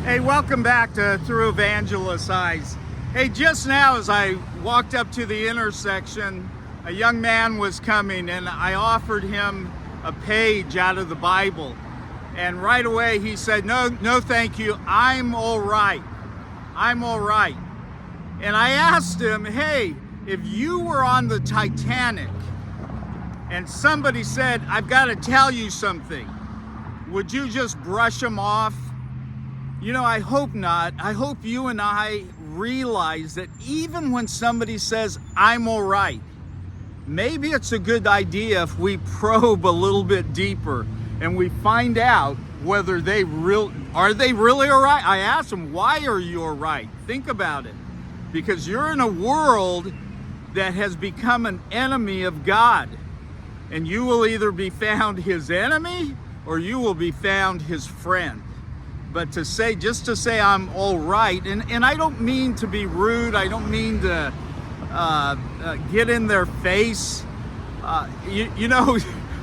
Hey, welcome back to Through Evangelist's Eyes. Hey, just now as I walked up to the intersection, a young man was coming and I offered him a page out of the Bible. And right away he said, no, thank you, I'm all right. I'm all right. And I asked him, hey, if you were on the Titanic and somebody said, I've got to tell you something, would you just brush them off? You know, I hope not. I hope you and I realize that even when somebody says, I'm all right, maybe it's a good idea if we probe a little bit deeper and we find out whether are they really all right? I asked them, why are you all right? Think about it. Because you're in a world that has become an enemy of God. And you will either be found his enemy or you will be found his friend. But just to say I'm all right, and I don't mean to be rude, I don't mean to get in their face. You know,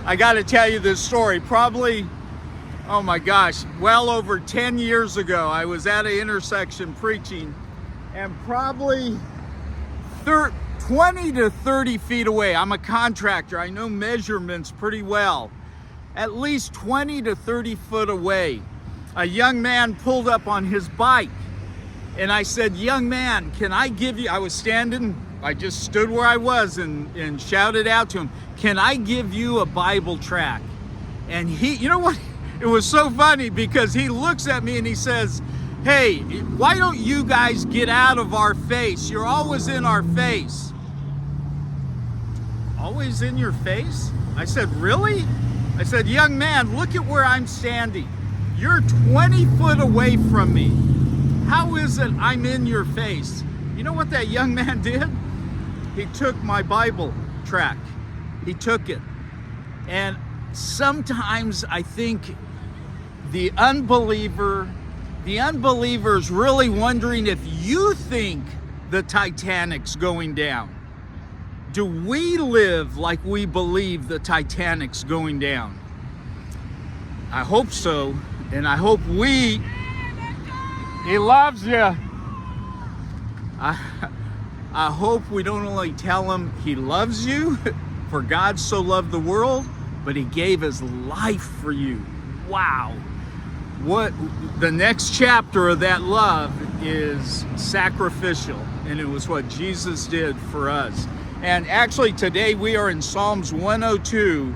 I got to tell you this story. Probably, oh my gosh, well over 10 years ago, I was at an intersection preaching, and probably 20 to 30 feet away, I'm a contractor, I know measurements pretty well, at least 20 to 30 foot away, a young man pulled up on his bike. And I said, young man, can I give you, I was standing, I just stood where I was and shouted out to him, can I give you a Bible tract? And he, you know what, it was so funny because he looks at me and he says, hey, why don't you guys get out of our face? You're always in our face. Always in your face? I said, really? I said, young man, look at where I'm standing. You're 20 foot away from me. How is it I'm in your face? You know what that young man did? He took my Bible tract. He took it. And sometimes I think the unbeliever is really wondering if you think the Titanic's going down. Do we live like we believe the Titanic's going down? I hope so. And I hope he loves you. I hope we don't only tell him he loves you, for God so loved the world, but he gave his life for you. Wow. What the next chapter of that love is sacrificial, and it was what Jesus did for us. And actually today we are in Psalms 102,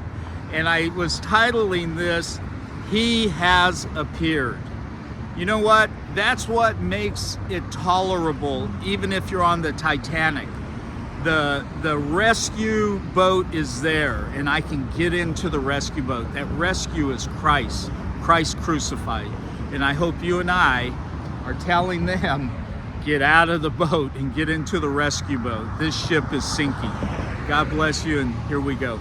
and I was titling this, He Has Appeared. You know what? That's what makes it tolerable, even if you're on the Titanic. The rescue boat is there, and I can get into the rescue boat. That rescue is Christ crucified. And I hope you and I are telling them, get out of the boat and get into the rescue boat. This ship is sinking. God bless you, and here we go.